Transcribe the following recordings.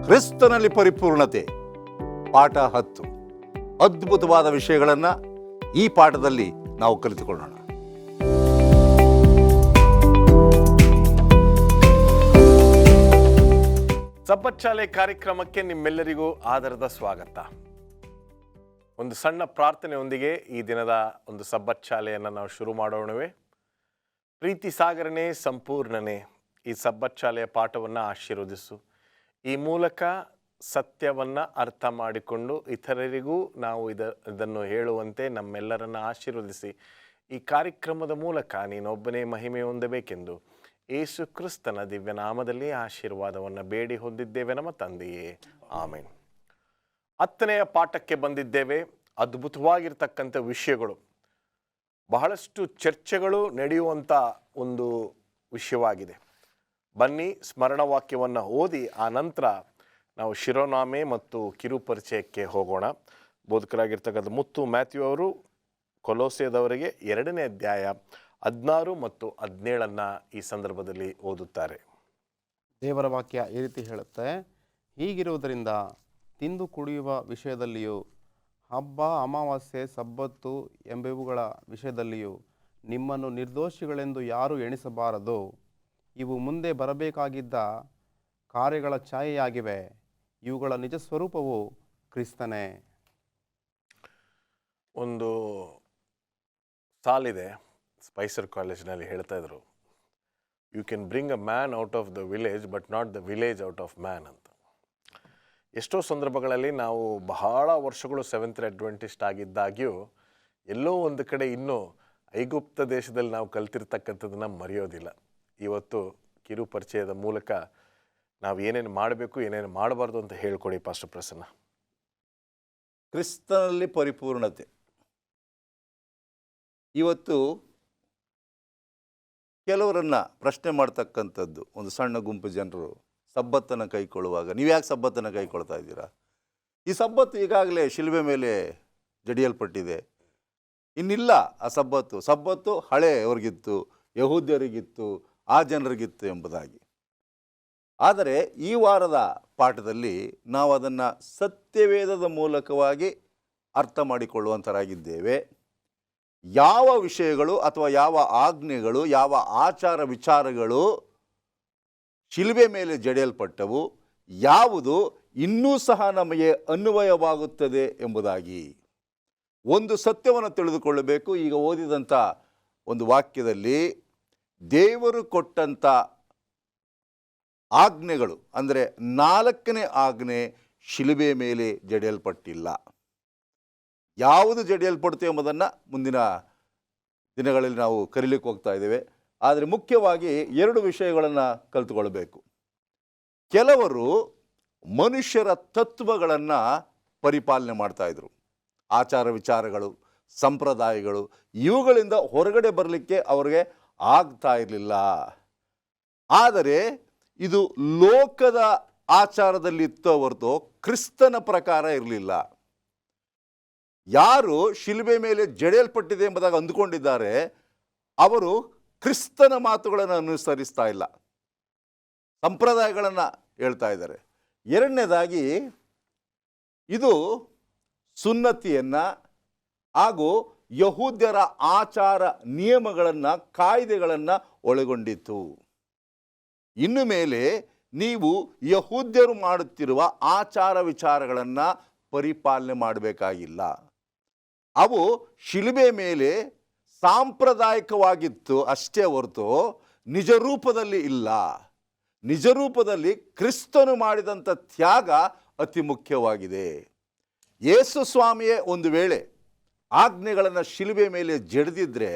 ಕ್ರಿಸ್ತನಲ್ಲಿ ಪರಿಪೂರ್ಣತೆ ಪಾಠ 10. ಅದ್ಭುತವಾದ ವಿಷಯಗಳನ್ನು ಈ ಪಾಠದಲ್ಲಿ ನಾವು ಕಲಿತುಕೊಳ್ಳೋಣ. ಸಬ್ಬತ್ ಶಾಲೆ ಕಾರ್ಯಕ್ರಮಕ್ಕೆ ನಿಮ್ಮೆಲ್ಲರಿಗೂ ಆದರದ ಸ್ವಾಗತ. ಒಂದು ಸಣ್ಣ ಪ್ರಾರ್ಥನೆಯೊಂದಿಗೆ ಈ ದಿನದ ಒಂದು ಸಬ್ಬತ್ ಶಾಲೆಯನ್ನು ನಾವು ಶುರು ಮಾಡೋಣವೇ. ಪ್ರೀತಿ ಸಾಗರನೇ, ಸಂಪೂರ್ಣನೇ, ಈ ಸಬ್ಬತ್ ಶಾಲೆಯ ಪಾಠವನ್ನು ಆಶೀರ್ವದಿಸು. ಈ ಮೂಲಕ ಸತ್ಯವನ್ನು ಅರ್ಥ ಮಾಡಿಕೊಂಡು ಇತರರಿಗೂ ನಾವು ಇದನ್ನು ಹೇಳುವಂತೆ ನಮ್ಮೆಲ್ಲರನ್ನು ಆಶೀರ್ವದಿಸಿ ಈ ಕಾರ್ಯಕ್ರಮದ ಮೂಲಕ ನೀನೊಬ್ಬನೇ ಮಹಿಮೆ ಹೊಂದಬೇಕೆಂದು ಯೇಸು ಕ್ರಿಸ್ತನ ದಿವ್ಯ ನಾಮದಲ್ಲಿ ಆಶೀರ್ವಾದವನ್ನು ಬೇಡಿ ಹೊಂದಿದ್ದೇವೆ ನಮ್ಮ ತಂದೆಯೇ, ಆಮೇನ್. 10ನೆಯ ಪಾಠಕ್ಕೆ ಬಂದಿದ್ದೇವೆ. ಅದ್ಭುತವಾಗಿರ್ತಕ್ಕಂಥ ವಿಷಯಗಳು, ಬಹಳಷ್ಟು ಚರ್ಚೆಗಳು ನಡೆಯುವಂಥ ಒಂದು ವಿಷಯವಾಗಿದೆ. ಬನ್ನಿ ಸ್ಮರಣ ವಾಕ್ಯವನ್ನು ಓದಿ ಆ ನಂತರ ನಾವು ಶಿರೋನಾಮೆ ಮತ್ತು ಕಿರು ಪರಿಚಯಕ್ಕೆ ಹೋಗೋಣ. ಬೋಧಕರಾಗಿರ್ತಕ್ಕಂಥ ಮುತ್ತು ಮ್ಯಾಥ್ಯೂ ಅವರು ಕೊಲೋಸೆದವರಿಗೆ 2ನೇ ಅಧ್ಯಾಯ 16 ಮತ್ತು 17 ಈ ಸಂದರ್ಭದಲ್ಲಿ ಓದುತ್ತಾರೆ. ದೇವರ ವಾಕ್ಯ ಈ ರೀತಿ ಹೇಳುತ್ತೆ, ಹೀಗಿರುವುದರಿಂದ ತಿಂದು ಕುಡಿಯುವ ವಿಷಯದಲ್ಲಿಯೂ ಹಬ್ಬ, ಅಮಾವಾಸ್ಯೆ, ಸಬ್ಬತ್ತು ಎಂಬಿವುಗಳ ವಿಷಯದಲ್ಲಿಯೂ ನಿಮ್ಮನ್ನು ನಿರ್ದೋಷಿಗಳೆಂದು ಯಾರೂ ಎಣಿಸಬಾರದು. ಇವು ಮುಂದೆ ಬರಬೇಕಾಗಿದ್ದ ಕಾರ್ಯಗಳ ಛಾಯೆಯಾಗಿವೆ. ಇವುಗಳ ನಿಜ ಸ್ವರೂಪವು ಕ್ರಿಸ್ತನೇ. ಒಂದು ಸಾಲಿದೆ, ಸ್ಪೈಸರ್ ಕಾಲೇಜ್ನಲ್ಲಿ ಹೇಳ್ತಾ ಇದ್ರು, you can bring a man out of the village but not the village out of man ಅಂತ. ಎಷ್ಟೋ ಸಂದರ್ಭಗಳಲ್ಲಿ ನಾವು ಬಹಳ ವರ್ಷಗಳು ಸೆವೆಂತ್ ಅಡ್ವೆಂಟಿಸ್ಟ್ ಆಗಿದ್ದಾಗ್ಯೂ ಎಲ್ಲೋ ಒಂದು ಕಡೆ ಇನ್ನೂ ಐಗುಪ್ತ ದೇಶದಲ್ಲಿ ನಾವು ಕಲ್ತಿರ್ತಕ್ಕಂಥದ್ದನ್ನು ಮರೆಯೋದಿಲ್ಲ. ಇವತ್ತು ಕಿರು ಪರಿಚಯದ ಮೂಲಕ ನಾವು ಏನೇನು ಮಾಡಬೇಕು, ಏನೇನು ಮಾಡಬಾರ್ದು ಅಂತ ಹೇಳ್ಕೊಡಿ ಪಾಸ್ಟರ್ ಪ್ರಸನ್ನ. ಕ್ರಿಸ್ತನಲ್ಲಿ ಪರಿಪೂರ್ಣತೆ. ಇವತ್ತು ಕೆಲವರನ್ನು ಪ್ರಶ್ನೆ ಮಾಡ್ತಕ್ಕಂಥದ್ದು ಒಂದು ಸಣ್ಣ ಗುಂಪು ಜನರು ಸಬ್ಬತ್ತನ್ನು ಕೈಕೊಳ್ಳುವಾಗ, ನೀವು ಯಾಕೆ ಸಬ್ಬತ್ತನ್ನು ಕೈಕೊಳ್ತಾ ಇದ್ದೀರಾ? ಈ ಸಬ್ಬತ್ತು ಈಗಾಗಲೇ ಶಿಲುಬೆ ಮೇಲೆ ಜಡಿಯಲ್ಪಟ್ಟಿದೆ, ಇನ್ನಿಲ್ಲ ಆ ಸಬ್ಬತ್ತು ಹಳೆಯವರಿಗಿತ್ತು, ಯಹೂದ್ಯರಿಗಿತ್ತು, ಆ ಜನರಿಗಿತ್ತು ಎಂಬುದಾಗಿ. ಆದರೆ ಈ ವಾರದ ಪಾಠದಲ್ಲಿ ನಾವು ಅದನ್ನು ಸತ್ಯವೇದದ ಮೂಲಕವಾಗಿ ಅರ್ಥ ಮಾಡಿಕೊಳ್ಳುವಂಥರಾಗಿದ್ದೇವೆ. ಯಾವ ವಿಷಯಗಳು ಅಥವಾ ಯಾವ ಆಜ್ಞೆಗಳು, ಯಾವ ಆಚಾರ ವಿಚಾರಗಳು ಶಿಲುಬೆ ಮೇಲೆ ಜಡಿಯಲ್ಪಟ್ಟವು, ಯಾವುದು ಇನ್ನೂ ಸಹ ನಮಗೆ ಅನ್ವಯವಾಗುತ್ತದೆ ಎಂಬುದಾಗಿ ಒಂದು ಸತ್ಯವನ್ನು ತಿಳಿದುಕೊಳ್ಳಬೇಕು. ಈಗ ಓದಿದಂಥ ಒಂದು ವಾಕ್ಯದಲ್ಲಿ ದೇವರು ಕೊಟ್ಟಂಥ ಆಜ್ಞೆಗಳು, ಅಂದರೆ 4ನೇ ಆಜ್ಞೆ ಶಿಲುಬೆ ಮೇಲೆ ಜಡಿಯಲ್ಪಟ್ಟಿಲ್ಲ. ಯಾವುದು ಜಡಿಯಲ್ಪಡುತ್ತೆ ಎಂಬುದನ್ನು ಮುಂದಿನ ದಿನಗಳಲ್ಲಿ ನಾವು ಕರೀಲಿಕ್ಕೆ ಹೋಗ್ತಾ ಇದ್ದೇವೆ. ಆದರೆ ಮುಖ್ಯವಾಗಿ 2 ವಿಷಯಗಳನ್ನು ಕಲಿತುಕೊಳ್ಬೇಕು. ಕೆಲವರು ಮನುಷ್ಯರ ತತ್ವಗಳನ್ನು ಪರಿಪಾಲನೆ ಮಾಡ್ತಾಯಿದ್ರು. ಆಚಾರ ವಿಚಾರಗಳು, ಸಂಪ್ರದಾಯಗಳು, ಇವುಗಳಿಂದ ಹೊರಗಡೆ ಬರಲಿಕ್ಕೆ ಅವ್ರಿಗೆ ಆಗ್ತಾ ಇರಲಿಲ್ಲ. ಆದರೆ ಇದು ಲೋಕದ ಆಚಾರದಲ್ಲಿತ್ತೋ ಹೊರತು ಕ್ರಿಸ್ತನ ಪ್ರಕಾರ ಇರಲಿಲ್ಲ. ಯಾರು ಶಿಲುಬೆ ಮೇಲೆ ಜಡಿಯಲ್ಪಟ್ಟಿದೆ ಎಂಬುದಾಗಿ ಅಂದುಕೊಂಡಿದ್ದಾರೆ, ಅವರು ಕ್ರಿಸ್ತನ ಮಾತುಗಳನ್ನು ಅನುಸರಿಸ್ತಾ ಇಲ್ಲ, ಸಂಪ್ರದಾಯಗಳನ್ನು ಹೇಳ್ತಾ ಇದ್ದಾರೆ. 2ನೇದಾಗಿ ಇದು ಸುನ್ನತಿಯನ್ನು ಹಾಗೂ ಯಹೂದ್ಯರ ಆಚಾರ ನಿಯಮಗಳನ್ನು, ಕಾಯ್ದೆಗಳನ್ನು ಒಳಗೊಂಡಿತ್ತು. ಇನ್ನು ಮೇಲೆ ನೀವು ಯಹೂದ್ಯರು ಮಾಡುತ್ತಿರುವ ಆಚಾರ ವಿಚಾರಗಳನ್ನು ಪರಿಪಾಲನೆ ಮಾಡಬೇಕಾಗಿಲ್ಲ. ಅವು ಶಿಲುಬೆ ಮೇಲೆ ಸಾಂಪ್ರದಾಯಿಕವಾಗಿತ್ತು ಅಷ್ಟೇ ಹೊರತು ನಿಜ ರೂಪದಲ್ಲಿ ಇಲ್ಲ. ನಿಜ ರೂಪದಲ್ಲಿ ಕ್ರಿಸ್ತನು ಮಾಡಿದಂಥ ತ್ಯಾಗ ಅತಿ ಮುಖ್ಯವಾಗಿದೆ. ಯೇಸು ಸ್ವಾಮಿಯೇ ಒಂದು ವೇಳೆ ಆಜ್ಞೆಗಳನ್ನು ಶಿಲುಬೆ ಮೇಲೆ ಜಡಿದಿದ್ರೆ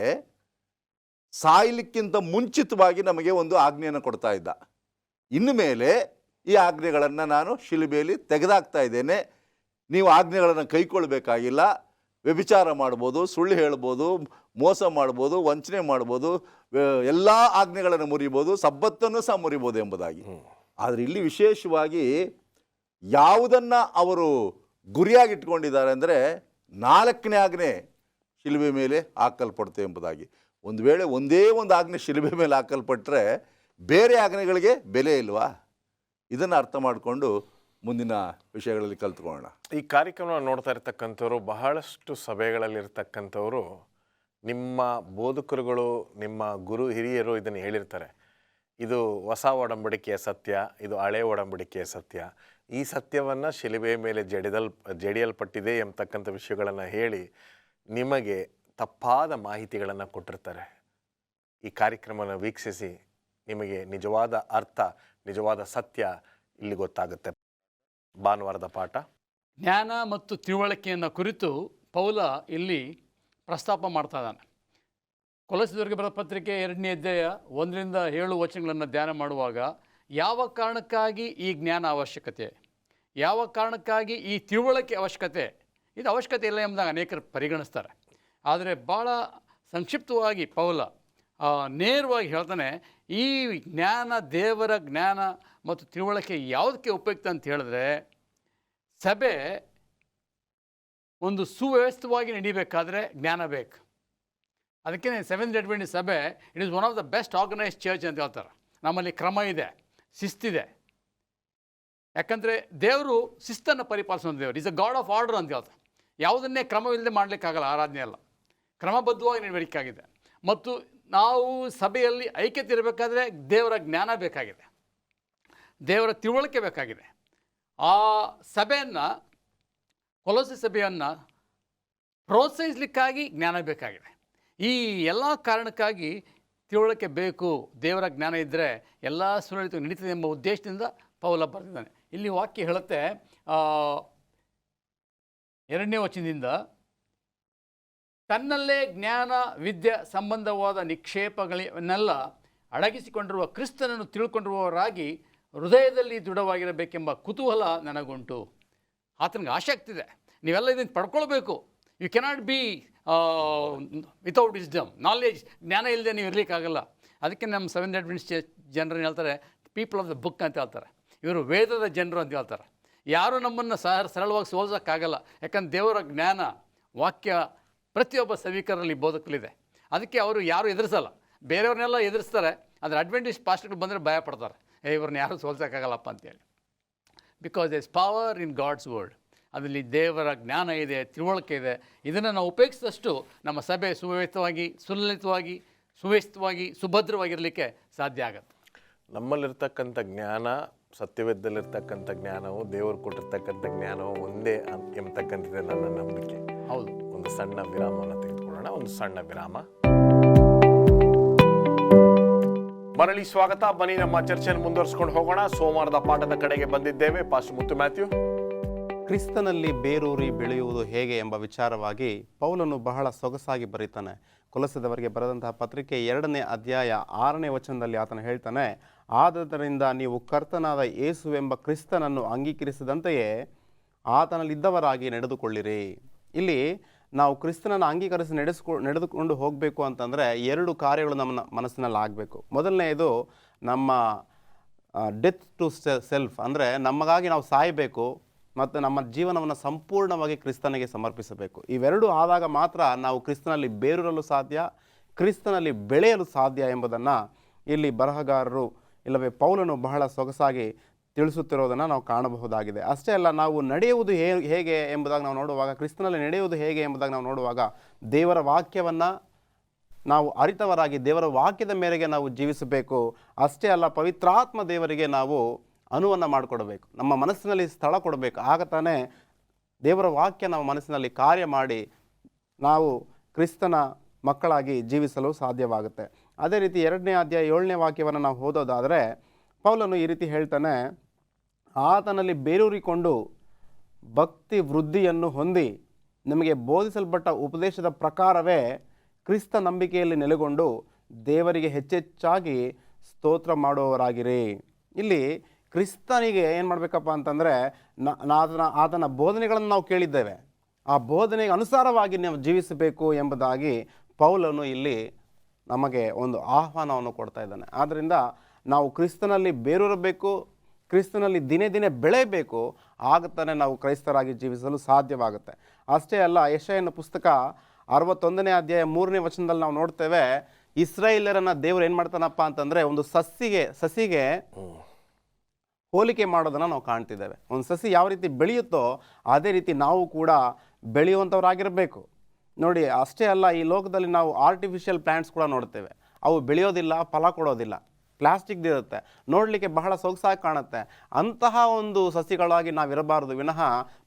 ಸಾಯಲಿಕ್ಕಿಂತ ಮುಂಚಿತವಾಗಿ ನಮಗೆ ಒಂದು ಆಜ್ಞೆಯನ್ನು ಕೊಡ್ತಾ ಇದ್ದ. ಇನ್ನು ಮೇಲೆ ಈ ಆಜ್ಞೆಗಳನ್ನು ನಾನು ಶಿಲುಬೆಯಲ್ಲಿ ತೆಗೆದಾಕ್ತಾ ಇದ್ದೇನೆ, ನೀವು ಆಜ್ಞೆಗಳನ್ನು ಕೈಗೊಳ್ಳಬೇಕಾಗಿಲ್ಲ. ವ್ಯಭಿಚಾರ ಮಾಡ್ಬೋದು, ಸುಳ್ಳು ಹೇಳ್ಬೋದು, ಮೋಸ ಮಾಡ್ಬೋದು, ವಂಚನೆ ಮಾಡ್ಬೋದು, ಎಲ್ಲ ಆಜ್ಞೆಗಳನ್ನು ಮುರಿಬೋದು, ಸಬ್ಬತ್ತನ್ನು ಸಹ ಮುರಿಬೋದು ಎಂಬುದಾಗಿ. ಆದರೆ ಇಲ್ಲಿ ವಿಶೇಷವಾಗಿ ಯಾವುದನ್ನು ಅವರು ಗುರಿಯಾಗಿಟ್ಕೊಂಡಿದ್ದಾರೆ ಅಂದರೆ 4ನೇ ಆಜ್ಞೆ ಶಿಲುಬೆ ಮೇಲೆ ಹಾಕಲ್ಪಡುತ್ತೆ ಎಂಬುದಾಗಿ. ಒಂದು ವೇಳೆ ಒಂದೇ ಒಂದು ಆಜ್ಞೆ ಶಿಲುಬೆ ಮೇಲೆ ಹಾಕಲ್ಪಟ್ಟರೆ ಬೇರೆ ಆಜ್ಞೆಗಳಿಗೆ ಬೆಲೆ ಇಲ್ವಾ? ಇದನ್ನು ಅರ್ಥ ಮಾಡಿಕೊಂಡು ಮುಂದಿನ ವಿಷಯಗಳಲ್ಲಿ ಕಲ್ತ್ಕೊಳ್ಳೋಣ. ಈ ಕಾರ್ಯಕ್ರಮ ನೋಡ್ತಾ ಇರ್ತಕ್ಕಂಥವ್ರು, ಬಹಳಷ್ಟು ಸಭೆಗಳಲ್ಲಿರ್ತಕ್ಕಂಥವ್ರು, ನಿಮ್ಮ ಬೋಧಕರುಗಳು, ನಿಮ್ಮ ಗುರು ಹಿರಿಯರು ಇದನ್ನು ಹೇಳಿರ್ತಾರೆ. ಇದು ಹೊಸ ಒಡಂಬಡಿಕೆಯ ಸತ್ಯ, ಇದು ಹಳೆಯ ಒಡಂಬಡಿಕೆಯ ಸತ್ಯ, ಈ ಸತ್ಯವನ್ನು ಶಿಲುಬೆಯ ಮೇಲೆ ಜಡಿಯಲ್ಪಟ್ಟಿದೆ ಎಂಬತಕ್ಕಂಥ ವಿಷಯಗಳನ್ನು ಹೇಳಿ ನಿಮಗೆ ತಪ್ಪಾದ ಮಾಹಿತಿಗಳನ್ನು ಕೊಟ್ಟಿರ್ತಾರೆ. ಈ ಕಾರ್ಯಕ್ರಮನ ವೀಕ್ಷಿಸಿ ನಿಮಗೆ ನಿಜವಾದ ಅರ್ಥ, ನಿಜವಾದ ಸತ್ಯ ಇಲ್ಲಿ ಗೊತ್ತಾಗುತ್ತೆ. ಭಾನುವಾರದ ಪಾಠ ಜ್ಞಾನ ಮತ್ತು ತಿಳುವಳಿಕೆಯನ್ನು ಕುರಿತು ಪೌಲ ಇಲ್ಲಿ ಪ್ರಸ್ತಾಪ ಮಾಡ್ತಾ ಇದ್ದಾನೆ. ಕೊಲೊಸ್ಸೆದವರಿಗೆ ಬರೆದ ಪತ್ರಿಕೆ 2ನೇ ಅಧ್ಯಾಯ 1-7 ವಚನಗಳನ್ನು ಧ್ಯಾನ ಮಾಡುವಾಗ ಯಾವ ಕಾರಣಕ್ಕಾಗಿ ಈ ಜ್ಞಾನ ಅವಶ್ಯಕತೆ, ಯಾವ ಕಾರಣಕ್ಕಾಗಿ ಈ ತಿಳುವಳಿಕೆ ಅವಶ್ಯಕತೆ, ಇದು ಅವಶ್ಯಕತೆ ಇಲ್ಲ ಎಂಬುದಾಗಿ ಅನೇಕರು ಪರಿಗಣಿಸ್ತಾರೆ. ಆದರೆ ಭಾಳ ಸಂಕ್ಷಿಪ್ತವಾಗಿ ಪೌಲ ನೇರವಾಗಿ ಹೇಳ್ತಾನೆ, ಈ ಜ್ಞಾನ, ದೇವರ ಜ್ಞಾನ ಮತ್ತು ತಿಳುವಳಿಕೆ ಯಾವುದಕ್ಕೆ ಉಪಯುಕ್ತ ಅಂತ ಹೇಳಿದ್ರೆ, ಸಭೆ ಒಂದು ಸುವ್ಯವಸ್ಥಿತವಾಗಿ ನಡೀಬೇಕಾದ್ರೆ ಜ್ಞಾನ ಬೇಕು. ಅದಕ್ಕೆ ಸೆವೆಂತ್ ಅಡ್ವೆಂಟಿಸ್ಟ್ ಸಭೆ it is one of the best organised church ಅಂತ ಹೇಳ್ತಾರೆ. ನಮ್ಮಲ್ಲಿ ಕ್ರಮ ಇದೆ, ಶಿಸ್ತಿದೆ. ಯಾಕಂದರೆ ದೇವರು ಶಿಸ್ತನ್ನು ಪರಿಪಾಲಿಸೋ ದೇವರು, is a god of order ಅಂತ ಹೇಳ್ತಾರೆ. ಯಾವುದನ್ನೇ ಕ್ರಮವಿಲ್ಲದೆ ಮಾಡಲಿಕ್ಕಾಗಲ್ಲ, ಆರಾಧನೆ ಅಲ್ಲ, ಕ್ರಮಬದ್ಧವಾಗಿ ನಡವಳಿಕೆಯಾಗಿದೆ. ಮತ್ತು ನಾವು ಸಭೆಯಲ್ಲಿ ಐಕ್ಯತೆ ಇರಬೇಕಾದ್ರೆ ದೇವರ ಜ್ಞಾನ ಬೇಕಾಗಿದೆ, ದೇವರ ತಿಳುವಳಿಕೆ ಬೇಕಾಗಿದೆ. ಆ ಸಭೆಯನ್ನು, ಕೊಲೊಸ್ಸೆ ಸಭೆಯನ್ನು ಪ್ರೋತ್ಸಾಹಿಸಲಿಕ್ಕಾಗಿ ಜ್ಞಾನ ಬೇಕಾಗಿದೆ. ಈ ಎಲ್ಲ ಕಾರಣಕ್ಕಾಗಿ ತಿಳುವಳಿಕೆ ಬೇಕು. ದೇವರ ಜ್ಞಾನ ಇದ್ದರೆ ಎಲ್ಲ ಸುಲಲಿತ ನಡೀತದೆ ಎಂಬ ಉದ್ದೇಶದಿಂದ ಪೌಲ ಬರೆದಿದ್ದಾನೆ. ಇಲ್ಲಿ ವಾಕ್ಯ ಹೇಳುತ್ತೆ 2ನೇ ವಚನದಿಂದ, ತನ್ನಲ್ಲೇ ಜ್ಞಾನ ವಿದ್ಯೆ ಸಂಬಂಧವಾದ ನಿಕ್ಷೇಪಗಳನ್ನೆಲ್ಲ ಅಡಗಿಸಿಕೊಂಡಿರುವ ಕ್ರಿಸ್ತನನ್ನು ತಿಳ್ಕೊಂಡಿರುವವರಾಗಿ ಹೃದಯದಲ್ಲಿ ದೃಢವಾಗಿರಬೇಕೆಂಬ ಕುತೂಹಲ ನನಗುಂಟು. ಆತನಿಗೆ ಆಸಕ್ತಿ ಇದೆ, ನೀವೆಲ್ಲ ಇದನ್ನು ಪಡ್ಕೊಳ್ಬೇಕು. You cannot be without wisdom, knowledge, ಜ್ಞಾನ ಇಲ್ಲದೆ ನೀವು ಇರಲಿಕ್ಕಾಗಲ್ಲ. ಅದಕ್ಕೆ ನಮ್ಮ ಸೆವೆಂತ್ ಅಡ್ವೆಂಟಿಸ್ಟ್ ಜನರನ್ನು ಹೇಳ್ತಾರೆ ಪೀಪಲ್ ಆಫ್ ದ ಬುಕ್ ಅಂತ ಹೇಳ್ತಾರೆ. ಇವರು ವೇದದ ಜನರು ಅಂತ ಹೇಳ್ತಾರೆ. ಯಾರೂ ನಮ್ಮನ್ನು ಸರಳವಾಗಿ ಸೋಲ್ಸೋಕ್ಕಾಗಲ್ಲ. ಯಾಕಂದ್ರೆ ದೇವರ ಜ್ಞಾನ, ವಾಕ್ಯ ಪ್ರತಿಯೊಬ್ಬ ಸಭಿಕರಲ್ಲಿ ಬೋಧಕಲಿದೆ. ಅದಕ್ಕೆ ಅವರು ಯಾರೂ ಎದುರಿಸಲ್ಲ. ಬೇರೆಯವ್ರನ್ನೆಲ್ಲ ಎದುರಿಸ್ತಾರೆ, ಆದರೆ ಅಡ್ವೆಂಟಿಸ್ಟ್ ಪಾಸ್ಟರ್ಗಳು ಬಂದರೆ ಭಯ ಪಡ್ತಾರೆ, ಇವ್ರನ್ನ ಯಾರೂ ಸೋಲ್ಸೋಕ್ಕಾಗಲ್ಲಪ್ಪ ಅಂತೇಳಿ. Because there is power in God's word. ಅದರಲ್ಲಿ ದೇವರ ಜ್ಞಾನ ಇದೆ, ತಿಳುವಳಿಕೆ ಇದೆ. ಇದನ್ನು ನಾವು ಉಪಯೋಗಿಸಿದಷ್ಟು ನಮ್ಮ ಸಭೆ ಸುವ್ಯವಸ್ಥಿತವಾಗಿ ಸುಭದ್ರವಾಗಿರಲಿಕ್ಕೆ ಸಾಧ್ಯ ಆಗುತ್ತೆ. ನಮ್ಮಲ್ಲಿರ್ತಕ್ಕಂಥ ಜ್ಞಾನ, ಸತ್ಯವೇದದಲ್ಲಿರ್ತಕ್ಕಂಥ ಜ್ಞಾನವು, ದೇವರು ಕೊಟ್ಟಿರ್ತಕ್ಕಂಥ ಜ್ಞಾನವು ಒಂದೇ ಎಂಬತಕ್ಕಂಥದ್ದೇ ನನ್ನ ನಂಬಿಕೆ. ಹೌದು. ಒಂದು ಸಣ್ಣ ವಿರಾಮವನ್ನು ತೆಗೆದುಕೊಳ್ಳೋಣ. ಒಂದು ಸಣ್ಣ ವಿರಾಮ. ಮರಳಿ ಸ್ವಾಗತ. ಬನ್ನಿ ನಮ್ಮ ಚರ್ಚೆಯನ್ನು ಮುಂದುವರಿಸ್ಕೊಂಡು ಹೋಗೋಣ. ಸೋಮವಾರದ ಪಾಠದ ಕಡೆಗೆ ಬಂದಿದ್ದೇವೆ. ಪಾಸ್ಟರ್ ಮುತ್ತು ಮ್ಯಾಥ್ಯೂ, ಕ್ರಿಸ್ತನಲ್ಲಿ ಬೇರೂರಿ ಬೆಳೆಯುವುದು ಹೇಗೆ ಎಂಬ ವಿಚಾರವಾಗಿ ಪೌಲನು ಬಹಳ ಸೊಗಸಾಗಿ ಬರೀತಾನೆ. ಕೊಲೊಸ್ಸೆದವರಿಗೆ ಬರೆದಂತಹ ಪತ್ರಿಕೆ 2ನೇ ಅಧ್ಯಾಯ 6ನೇ ವಚನದಲ್ಲಿ ಆತನು ಹೇಳ್ತಾನೆ, ಆದುದರಿಂದ ನೀವು ಕರ್ತನಾದ ಯೇಸುವೆಂಬ ಕ್ರಿಸ್ತನನ್ನು ಅಂಗೀಕರಿಸಿದಂತೆಯೇ ಆತನಲ್ಲಿದ್ದವರಾಗಿ ನಡೆದುಕೊಳ್ಳಿರಿ. ಇಲ್ಲಿ ನಾವು ಕ್ರಿಸ್ತನನ್ನು ಅಂಗೀಕರಿಸಿ ನಡೆದುಕೊಂಡು ಹೋಗಬೇಕು ಅಂತಂದರೆ 2 ಕಾರ್ಯಗಳು ನಮ್ಮ ಮನಸ್ಸಿನಲ್ಲಿ ಆಗಬೇಕು. ಮೊದಲನೆಯದು ನಮ್ಮ ಡೆತ್ ಟು ಸೆಲ್ಫ್, ಅಂದರೆ ನಮಗಾಗಿ ನಾವು ಸಾಯಬೇಕು ಮತ್ತು ನಮ್ಮ ಜೀವನವನ್ನು ಸಂಪೂರ್ಣವಾಗಿ ಕ್ರಿಸ್ತನಿಗೆ ಸಮರ್ಪಿಸಬೇಕು. ಇವೆರಡೂ ಆದಾಗ ಮಾತ್ರ ನಾವು ಕ್ರಿಸ್ತನಲ್ಲಿ ಬೇರೂರಲು ಸಾಧ್ಯ, ಕ್ರಿಸ್ತನಲ್ಲಿ ಬೆಳೆಯಲು ಸಾಧ್ಯ ಎಂಬುದನ್ನು ಇಲ್ಲಿ ಬರಹಗಾರರು, ಇಲ್ಲವೇ ಪೌಲನು ಬಹಳ ಸೊಗಸಾಗಿ ತಿಳಿಸುತ್ತಿರೋದನ್ನು ನಾವು ಕಾಣಬಹುದಾಗಿದೆ. ಅಷ್ಟೇ ಅಲ್ಲ, ನಾವು ನಡೆಯುವುದು ಹೇಗೆ ಎಂಬುದಾಗಿ ನಾವು ನೋಡುವಾಗ, ಕ್ರಿಸ್ತನಲ್ಲಿ ನಡೆಯುವುದು ಹೇಗೆ ಎಂಬುದಾಗಿ ನಾವು ನೋಡುವಾಗ, ದೇವರ ವಾಕ್ಯವನ್ನು ನಾವು ಅರಿತವರಾಗಿ ದೇವರ ವಾಕ್ಯದ ಮೇರೆಗೆ ನಾವು ಜೀವಿಸಬೇಕು. ಅಷ್ಟೇ ಅಲ್ಲ, ಪವಿತ್ರಾತ್ಮ ದೇವರಿಗೆ ನಾವು ಅನುವನ್ನು ಮಾಡಿಕೊಡಬೇಕು, ನಮ್ಮ ಮನಸ್ಸಿನಲ್ಲಿ ಸ್ಥಳ ಕೊಡಬೇಕು. ಆಗ ತಾನೇ ದೇವರ ವಾಕ್ಯ ನಮ್ಮ ಮನಸ್ಸಿನಲ್ಲಿ ಕಾರ್ಯ ಮಾಡಿ ನಾವು ಕ್ರಿಸ್ತನ ಮಕ್ಕಳಾಗಿ ಜೀವಿಸಲು ಸಾಧ್ಯವಾಗುತ್ತೆ. ಅದೇ ರೀತಿ 2ನೇ ಅಧ್ಯಾಯ 7ನೇ ವಾಕ್ಯವನ್ನು ನಾವು ಓದೋದಾದರೆ ಪೌಲನು ಈ ರೀತಿ ಹೇಳ್ತಾನೆ, ಆತನಲ್ಲಿ ಬೇರೂರಿಕೊಂಡು ಭಕ್ತಿ ವೃದ್ಧಿಯನ್ನು ಹೊಂದಿ ನಿಮಗೆ ಬೋಧಿಸಲ್ಪಟ್ಟ ಉಪದೇಶದ ಪ್ರಕಾರವೇ ಕ್ರಿಸ್ತ ನಂಬಿಕೆಯಲ್ಲಿ ನೆಲೆಗೊಂಡು ದೇವರಿಗೆ ಹೆಚ್ಚೆಚ್ಚಾಗಿ ಸ್ತೋತ್ರ ಮಾಡುವವರಾಗಿರಿ. ಇಲ್ಲಿ ಕ್ರಿಸ್ತನಿಗೆ ಏನು ಮಾಡಬೇಕಪ್ಪ ಅಂತಂದರೆ, ಆತನ ಬೋಧನೆಗಳನ್ನು ನಾವು ಕೇಳಿದ್ದೇವೆ, ಆ ಬೋಧನೆಗೆ ಅನುಸಾರವಾಗಿ ನಾವು ಜೀವಿಸಬೇಕು ಎಂಬುದಾಗಿ ಪೌಲನು ಇಲ್ಲಿ ನಮಗೆ ಒಂದು ಆಹ್ವಾನವನ್ನು ಕೊಡ್ತಾ ಇದ್ದಾನೆ. ಆದ್ದರಿಂದ ನಾವು ಕ್ರಿಸ್ತನಲ್ಲಿ ಬೇರೂರಬೇಕು, ಕ್ರಿಸ್ತನಲ್ಲಿ ದಿನೇ ದಿನೇ ಬೆಳೆಯಬೇಕು. ಆಗುತ್ತಾನೆ ನಾವು ಕ್ರೈಸ್ತರಾಗಿ ಜೀವಿಸಲು ಸಾಧ್ಯವಾಗುತ್ತೆ. ಅಷ್ಟೇ ಅಲ್ಲ, ಯೆಶಾಯನ ಪುಸ್ತಕ 61ನೇ ಅಧ್ಯಾಯ 3ನೇ ವಚನದಲ್ಲಿ ನಾವು ನೋಡ್ತೇವೆ, ಇಸ್ರಾಯೇಲರನ್ನು ದೇವರು ಏನು ಮಾಡ್ತಾನಪ್ಪ ಅಂತಂದರೆ, ಒಂದು ಸಸಿಗೆ ಹೋಲಿಕೆ ಮಾಡೋದನ್ನು ನಾವು ಕಾಣ್ತಿದ್ದೇವೆ. ಒಂದು ಸಸಿ ಯಾವ ರೀತಿ ಬೆಳೆಯುತ್ತೋ ಅದೇ ರೀತಿ ನಾವು ಕೂಡ ಬೆಳೆಯುವಂಥವ್ರಾಗಿರಬೇಕು. ನೋಡಿ, ಅಷ್ಟೇ ಅಲ್ಲ, ಈ ಲೋಕದಲ್ಲಿ ನಾವು ಆರ್ಟಿಫಿಷಿಯಲ್ ಪ್ಲ್ಯಾಂಟ್ಸ್ ಕೂಡ ನೋಡ್ತೇವೆ. ಅವು ಬೆಳೆಯೋದಿಲ್ಲ, ಫಲ ಕೊಡೋದಿಲ್ಲ, ಪ್ಲಾಸ್ಟಿಕ್ದಿರುತ್ತೆ, ನೋಡಲಿಕ್ಕೆ ಬಹಳ ಸೊಗಸಾಗಿ ಕಾಣುತ್ತೆ. ಅಂತಹ ಒಂದು ಸಸಿಗಳಾಗಿ ನಾವಿರಬಾರದು ವಿನಃ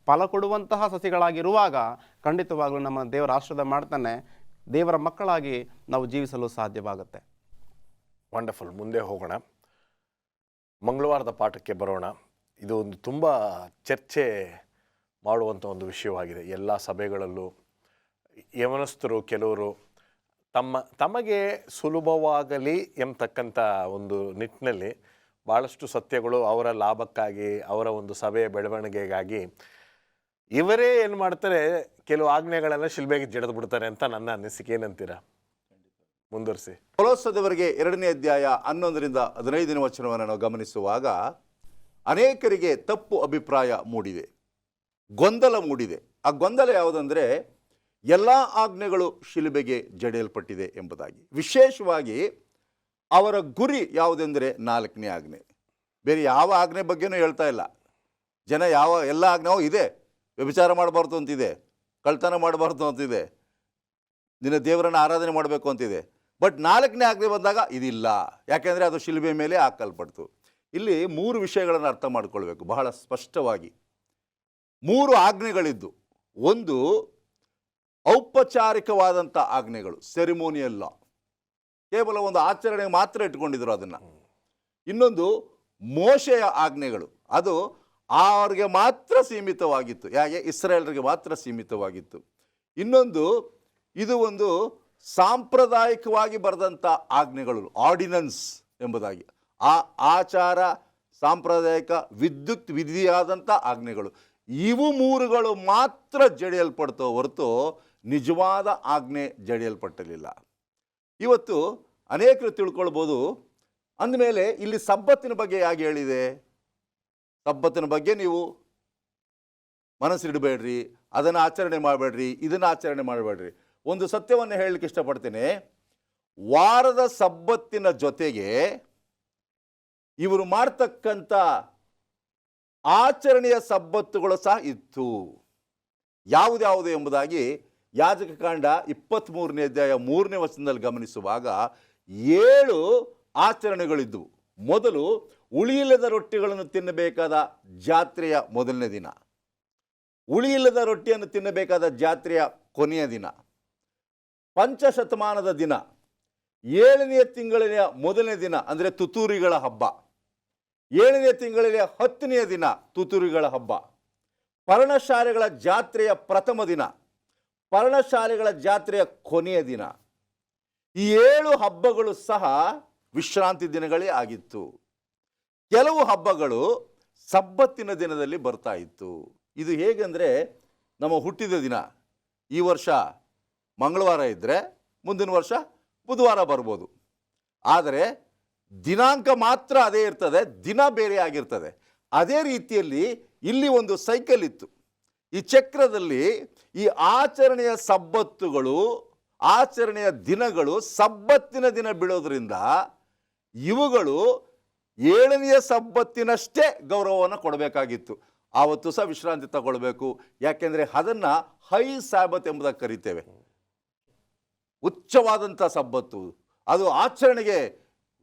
ಫಲ ಕೊಡುವಂತಹ ಸಸಿಗಳಾಗಿರುವಾಗ ಖಂಡಿತವಾಗ್ಲೂ ನಮ್ಮ ದೇವರ ಆಶೀರ್ವಾದ ಮಾಡ್ತಾನೆ, ದೇವರ ಮಕ್ಕಳಾಗಿ ನಾವು ಜೀವಿಸಲು ಸಾಧ್ಯವಾಗುತ್ತೆ. ವಂಡರ್ಫುಲ್. ಮುಂದೆ ಹೋಗೋಣ, ಮಂಗಳವಾರದ ಪಾಠಕ್ಕೆ ಬರೋಣ. ಇದು ಒಂದು ತುಂಬ ಚರ್ಚೆ ಮಾಡುವಂಥ ಒಂದು ವಿಷಯವಾಗಿದೆ. ಎಲ್ಲ ಸಭೆಗಳಲ್ಲೂ ಯವನಸ್ಥರು ಕೆಲವರು ತಮಗೆ ಸುಲಭವಾಗಲಿ ಎಂಬತಕ್ಕಂಥ ಒಂದು ನಿಟ್ಟಿನಲ್ಲಿ ಭಾಳಷ್ಟು ಸತ್ಯಗಳು ಅವರ ಲಾಭಕ್ಕಾಗಿ, ಅವರ ಒಂದು ಸಭೆಯ ಬೆಳವಣಿಗೆಗಾಗಿ ಇವರೇ ಏನು ಮಾಡ್ತಾರೆ, ಕೆಲವು ಆಜ್ಞೆಗಳನ್ನು ಶಿಲ್ಬೆಗೆ ಜಡಿದು ಬಿಡ್ತಾರೆ ಅಂತ ನನ್ನ ಅನಿಸಿಕೆ. ಏನಂತೀರಾ? ಮುಂದುವರಿಸಿ. ಕೊಲೊಸ್ಸದವರಿಗೆ 2ನೇ ಅಧ್ಯಾಯ 11ರಿಂದ 15ನೇ ವಚನವನ್ನು ನಾವು ಗಮನಿಸುವಾಗ ಅನೇಕರಿಗೆ ತಪ್ಪು ಅಭಿಪ್ರಾಯ ಮೂಡಿದೆ, ಗೊಂದಲ ಮೂಡಿದೆ. ಆ ಗೊಂದಲ ಯಾವುದಂದರೆ ಎಲ್ಲ ಆಜ್ಞೆಗಳು ಶಿಲುಬೆಗೆ ಜಡಿಯಲ್ಪಟ್ಟಿದೆ ಎಂಬುದಾಗಿ. ವಿಶೇಷವಾಗಿ ಅವರ ಗುರಿ ಯಾವುದೆಂದರೆ 4ನೇ ಆಜ್ಞೆ. ಬೇರೆ ಯಾವ ಆಜ್ಞೆ ಬಗ್ಗೆನೂ ಹೇಳ್ತಾ ಇಲ್ಲ. ಜನ ಎಲ್ಲ ಆಜ್ಞೆಯೂ ಇದೆ, ವ್ಯಭಿಚಾರ ಮಾಡಬಾರ್ದು ಅಂತಿದೆ, ಕಳ್ತನ ಮಾಡಬಾರ್ದು ಅಂತಿದೆ, ನಿನ್ನ ದೇವರನ್ನು ಆರಾಧನೆ ಮಾಡಬೇಕು ಅಂತಿದೆ. ಬಟ್ 4ನೇ ಆಜ್ಞೆ ಬಂದಾಗ ಇದಿಲ್ಲ, ಯಾಕೆಂದರೆ ಅದು ಶಿಲುಬೆ ಮೇಲೆ ಹಾಕಲ್ಪಡ್ತು. ಇಲ್ಲಿ 3 ವಿಷಯಗಳನ್ನು ಅರ್ಥ ಮಾಡ್ಕೊಳ್ಬೇಕು ಬಹಳ ಸ್ಪಷ್ಟವಾಗಿ. 3 ಆಜ್ಞೆಗಳಿದ್ದು, ಒಂದು ಔಪಚಾರಿಕವಾದಂಥ ಆಜ್ಞೆಗಳು, ಸೆರಿಮೋನಿಯಲ್ ಲಾ, ಕೇವಲ ಒಂದು ಆಚರಣೆಗೆ ಮಾತ್ರ ಇಟ್ಕೊಂಡಿದ್ರು ಅದನ್ನು. ಇನ್ನೊಂದು ಮೋಶೆಯ ಆಜ್ಞೆಗಳು, ಅದು ಅವ್ರಿಗೆ ಮಾತ್ರ ಸೀಮಿತವಾಗಿತ್ತು, ಯಾಕೆ ಇಸ್ರಾಯೇಲರಿಗೆ ಮಾತ್ರ ಸೀಮಿತವಾಗಿತ್ತು. ಇನ್ನೊಂದು ಇದು ಒಂದು ಸಾಂಪ್ರದಾಯಿಕವಾಗಿ ಬರೆದಂಥ ಆಜ್ಞೆಗಳು, ಆರ್ಡಿನೆನ್ಸ್ ಎಂಬುದಾಗಿ, ಆ ಆಚಾರ ಸಾಂಪ್ರದಾಯಿಕ ವಿದ್ಯುತ್ ವಿಧಿಯಾದಂಥ ಆಜ್ಞೆಗಳು. ಇವು 3ಗಳು ಮಾತ್ರ ಜಡಿಯಲ್ಪಡ್ತೋ ಹೊರತು ನಿಜವಾದ ಆಜ್ಞೆ ಜಡಿಯಲ್ಪಟ್ಟಿರಲಿಲ್ಲ. ಇವತ್ತು ಅನೇಕರು ತಿಳ್ಕೊಳ್ಬೋದು, ಅಂದಮೇಲೆ ಇಲ್ಲಿ ಸಬ್ಬತ್ತಿನ ಬಗ್ಗೆ ಹೇಗೆ ಹೇಳಿದೆ? ಸಬ್ಬತ್ತಿನ ಬಗ್ಗೆ ನೀವು ಮನಸ್ಸಿಡಬೇಡ್ರಿ, ಅದನ್ನು ಆಚರಣೆ ಮಾಡಬೇಡ್ರಿ, ಇದನ್ನು ಆಚರಣೆ ಮಾಡಬೇಡ್ರಿ. ಒಂದು ಸತ್ಯವನ್ನು ಹೇಳಲಿಕ್ಕೆ ಇಷ್ಟಪಡ್ತೇನೆ. ವಾರದ ಸಬ್ಬತ್ತಿನ ಜೊತೆಗೆ ಇವರು ಮಾಡ್ತಕ್ಕಂಥ ಆಚರಣೆಯ ಸಬ್ಬತ್ತುಗಳು ಸಹ ಇತ್ತು. ಯಾವುದ್ಯಾವುದು ಎಂಬುದಾಗಿ ಯಾಜಕಕಾಂಡ 23ನೇ ಅಧ್ಯಾಯ 3ನೇ ವಚನದಲ್ಲಿ ಗಮನಿಸುವಾಗ 7 ಆಚರಣೆಗಳಿದ್ದವು. ಮೊದಲು ಉಳಿಯಿಲ್ಲದ ರೊಟ್ಟಿಗಳನ್ನು ತಿನ್ನಬೇಕಾದ ಜಾತ್ರೆಯ ಮೊದಲನೇ ದಿನ, ಉಳಿಯಿಲ್ಲದ ರೊಟ್ಟಿಯನ್ನು ತಿನ್ನಬೇಕಾದ ಜಾತ್ರೆಯ ಕೊನೆಯ ದಿನ, ಪಂಚಶತಮಾನದ ದಿನ, 7ನೇ ತಿಂಗಳಿನ ಮೊದಲನೇ ದಿನ ಅಂದರೆ ತುತ್ತೂರಿಗಳ ಹಬ್ಬ, 7ನೇ ತಿಂಗಳಿನ 10ನೇ ದಿನ ತುತ್ತೂರಿಗಳ ಹಬ್ಬ, ಪರ್ಣಶಾಲೆಗಳ ಜಾತ್ರೆಯ ಪ್ರಥಮ ದಿನ, ಪರ್ಣಶಾಲೆಗಳ ಜಾತ್ರೆಯ ಕೊನೆಯ ದಿನ. ಈ 7 ಹಬ್ಬಗಳು ಸಹ ವಿಶ್ರಾಂತಿ ದಿನಗಳೇ ಆಗಿತ್ತು. ಕೆಲವು ಹಬ್ಬಗಳು ಸಬ್ಬತ್ತಿನ ದಿನದಲ್ಲಿ ಬರ್ತಾ ಇತ್ತು. ಇದು ಹೇಗೆಂದರೆ, ನಮ್ಮ ಹುಟ್ಟಿದ ದಿನ ಈ ವರ್ಷ ಮಂಗಳವಾರ ಇದ್ದರೆ ಮುಂದಿನ ವರ್ಷ ಬುಧವಾರ ಬರ್ಬೋದು, ಆದರೆ ದಿನಾಂಕ ಮಾತ್ರ ಅದೇ ಇರ್ತದೆ, ದಿನ ಬೇರೆ ಆಗಿರ್ತದೆ. ಅದೇ ರೀತಿಯಲ್ಲಿ ಇಲ್ಲಿ ಒಂದು ಸೈಕಲ್ ಇತ್ತು. ಈ ಚಕ್ರದಲ್ಲಿ ಈ ಆಚರಣೆಯ ಸಬ್ಬತ್ತುಗಳು, ಆಚರಣೆಯ ದಿನಗಳು ಸಬ್ಬತ್ತಿನ ದಿನ ಬೀಳೋದ್ರಿಂದ ಇವುಗಳು 7ನೇ ಸಬ್ಬತ್ತಿನಷ್ಟೇ ಗೌರವವನ್ನು ಕೊಡಬೇಕಾಗಿತ್ತು. ಆವತ್ತು ಸಹ ವಿಶ್ರಾಂತಿ ತಗೊಳ್ಬೇಕು, ಯಾಕೆಂದರೆ ಅದನ್ನು ಹೈ ಸಾಬತ್ ಎಂಬುದಾಗಿ ಕರಿತೇವೆ. ಉಚ್ಚವಾದಂಥ ಸಬ್ಬತ್ತು, ಅದು ಆಚರಣೆಗೆ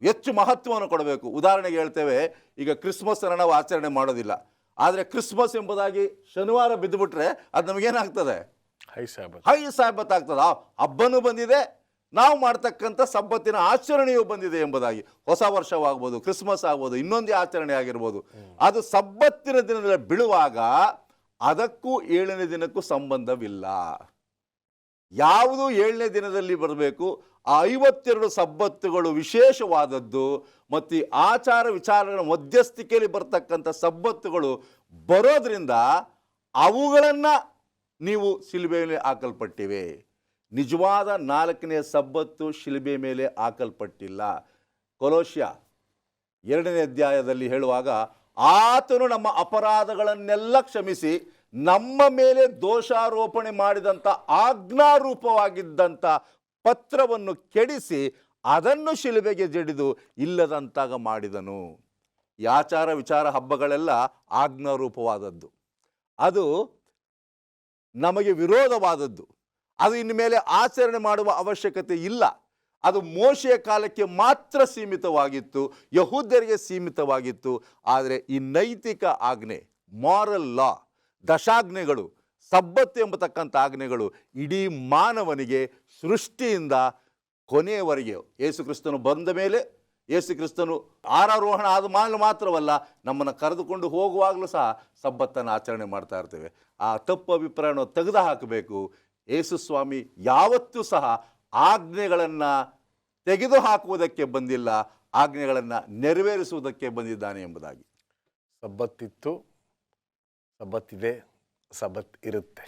ಹೆಚ್ಚು ಮಹತ್ವವನ್ನು ಕೊಡಬೇಕು. ಉದಾಹರಣೆಗೆ ಹೇಳ್ತೇವೆ, ಈಗ ಕ್ರಿಸ್ಮಸ್ಸನ್ನು ನಾವು ಆಚರಣೆ ಮಾಡೋದಿಲ್ಲ, ಆದರೆ ಕ್ರಿಸ್ಮಸ್ ಎಂಬುದಾಗಿ ಶನಿವಾರ ಬಿದ್ದುಬಿಟ್ರೆ ಅದು ನಮಗೇನಾಗ್ತದೆ? ಹೈ ಸಾಬತ್ ಆಗ್ತದೆ. ಹಬ್ಬನೂ ಬಂದಿದೆ, ನಾವು ಮಾಡ್ತಕ್ಕಂಥ ಸಬ್ಬತ್ತಿನ ಆಚರಣೆಯೂ ಬಂದಿದೆ ಎಂಬುದಾಗಿ. ಹೊಸ ವರ್ಷವಾಗ್ಬೋದು, ಕ್ರಿಸ್ಮಸ್ ಆಗ್ಬೋದು, ಇನ್ನೊಂದೇ ಆಚರಣೆ ಆಗಿರ್ಬೋದು, ಅದು ಸಬ್ಬತ್ತಿನ ದಿನದಲ್ಲಿ ಬೀಳುವಾಗ ಅದಕ್ಕೂ 7ನೇ ದಿನಕ್ಕೂ ಸಂಬಂಧವಿಲ್ಲ. ಯಾವುದು 7ನೇ ದಿನದಲ್ಲಿ ಬರಬೇಕು. ಆ 52 ಸಬ್ಬತ್ತುಗಳು ವಿಶೇಷವಾದದ್ದು, ಮತ್ತು ಈ ಆಚಾರ ವಿಚಾರಗಳ ಮಧ್ಯಸ್ಥಿಕೆಯಲ್ಲಿ ಬರ್ತಕ್ಕಂಥ ಸಬ್ಬತ್ತುಗಳು ಬರೋದ್ರಿಂದ ಅವುಗಳನ್ನು ನೀವು ಶಿಲುಬೆ ಮೇಲೆ ಹಾಕಲ್ಪಟ್ಟಿವೆ. ನಿಜವಾದ 4ನೇ ಸಬ್ಬತ್ತು ಶಿಲುಬೆ ಮೇಲೆ ಹಾಕಲ್ಪಟ್ಟಿಲ್ಲ. ಕೊಲೋಸ್ಯ 2ನೇ ಅಧ್ಯಾಯದಲ್ಲಿ ಹೇಳುವಾಗ, ಆತನು ನಮ್ಮ ಅಪರಾಧಗಳನ್ನೆಲ್ಲ ಕ್ಷಮಿಸಿ ನಮ್ಮ ಮೇಲೆ ದೋಷಾರೋಪಣೆ ಮಾಡಿದಂಥ ಆಜ್ಞಾರೂಪವಾಗಿದ್ದಂಥ ಪತ್ರವನ್ನು ಕೆಡಿಸಿ ಅದನ್ನು ಶಿಲುಬೆಗೆ ಜಡಿದು ಇಲ್ಲದಂತಾಗ ಮಾಡಿದನು. ಈ ಆಚಾರ ವಿಚಾರ ಹಬ್ಬಗಳೆಲ್ಲ ಆಜ್ಞಾರೂಪವಾದದ್ದು, ಅದು ನಮಗೆ ವಿರೋಧವಾದದ್ದು, ಅದು ಇನ್ನು ಮೇಲೆ ಆಚರಣೆ ಮಾಡುವ ಅವಶ್ಯಕತೆ ಇಲ್ಲ. ಅದು ಮೋಶೆಯ ಕಾಲಕ್ಕೆ ಮಾತ್ರ ಸೀಮಿತವಾಗಿತ್ತು, ಯಹೂದ್ಯರಿಗೆ ಸೀಮಿತವಾಗಿತ್ತು. ಆದರೆ ಈ ನೈತಿಕ ಆಜ್ಞೆ, ಮಾರಲ್ ಲಾ, ದಶಾಜ್ಞೆಗಳು, ಸಬ್ಬತ್ತು ಎಂಬತಕ್ಕಂಥ ಆಜ್ಞೆಗಳು ಇಡೀ ಮಾನವನಿಗೆ ಸೃಷ್ಟಿಯಿಂದ ಕೊನೆಯವರೆಗೆ, ಯೇಸು ಕ್ರಿಸ್ತನು ಬಂದ ಮೇಲೆ, ಯೇಸು ಕ್ರಿಸ್ತನು ಆರಾರೋಹಣ ಆದ ಮೇಲೆ ಮಾತ್ರವಲ್ಲ, ನಮ್ಮನ್ನು ಕರೆದುಕೊಂಡು ಹೋಗುವಾಗಲೂ ಸಹ ಸಬ್ಬತ್ತನ್ನು ಆಚರಣೆ ಮಾಡ್ತಾ ಇರ್ತೇವೆ. ಆ ತಪ್ಪು ಅಭಿಪ್ರಾಯವನ್ನು ತೆಗೆದು ಹಾಕಬೇಕು. ಯೇಸು ಸ್ವಾಮಿ ಯಾವತ್ತೂ ಸಹ ಆಜ್ಞೆಗಳನ್ನು ತೆಗೆದು ಹಾಕುವುದಕ್ಕೆ ಬಂದಿಲ್ಲ, ಆಜ್ಞೆಗಳನ್ನು ನೆರವೇರಿಸುವುದಕ್ಕೆ ಬಂದಿದ್ದಾನೆ ಎಂಬುದಾಗಿ. ಸಬ್ಬತ್ತಿತ್ತು, ಸಬ್ಬತ್ತಿದೆ, ಸಬ್ಬತ್ ಇರುತ್ತೆ.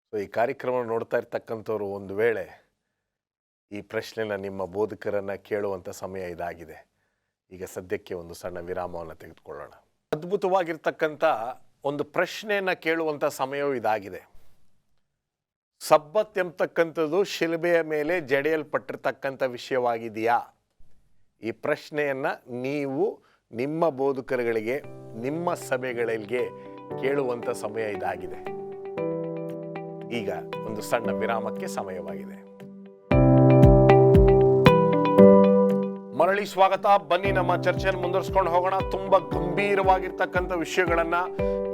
ಸೊ ಈ ಕಾರ್ಯಕ್ರಮ ನೋಡ್ತಾ ಇರ್ತಕ್ಕಂಥವ್ರು ಒಂದು ವೇಳೆ ಈ ಪ್ರಶ್ನೆನ ನಿಮ್ಮ ಬೋಧಕರನ್ನು ಕೇಳುವಂಥ ಸಮಯ ಇದಾಗಿದೆ. ಈಗ ಸದ್ಯಕ್ಕೆ ಒಂದು ಸಣ್ಣ ವಿರಾಮವನ್ನು ತೆಗೆದುಕೊಳ್ಳೋಣ. ಅದ್ಭುತವಾಗಿರ್ತಕ್ಕಂಥ ಒಂದು ಪ್ರಶ್ನೆಯನ್ನು ಕೇಳುವಂಥ ಸಮಯವೂ ಇದಾಗಿದೆ. ಸಬ್ಬತ್ ಎಂಬತಕ್ಕಂಥದ್ದು ಶಿಲುಬೆಯ ಮೇಲೆ ಜಡೆಯಲ್ಪಟ್ಟಿರ್ತಕ್ಕಂಥ ವಿಷಯವಾಗಿದೆಯಾ? ಈ ಪ್ರಶ್ನೆಯನ್ನು ನೀವು ನಿಮ್ಮ ಬೋಧಕರುಗಳಿಗೆ, ನಿಮ್ಮ ಸಭೆಗಳಿಗೆ ಕೇಳುವಂಥ ಸಮಯ ಇದಾಗಿದೆ. ಈಗ ಒಂದು ಸಣ್ಣ ವಿರಾಮಕ್ಕೆ ಸಮಯವಾಗಿದೆ. ಮರಳಿ ಸ್ವಾಗತ. ಬನ್ನಿ ನಮ್ಮ ಚರ್ಚೆಯನ್ನು ಮುಂದುವರಿಸ್ಕೊಂಡು ಹೋಗೋಣ. ತುಂಬ ಗಂಭೀರವಾಗಿರ್ತಕ್ಕಂಥ ವಿಷಯಗಳನ್ನು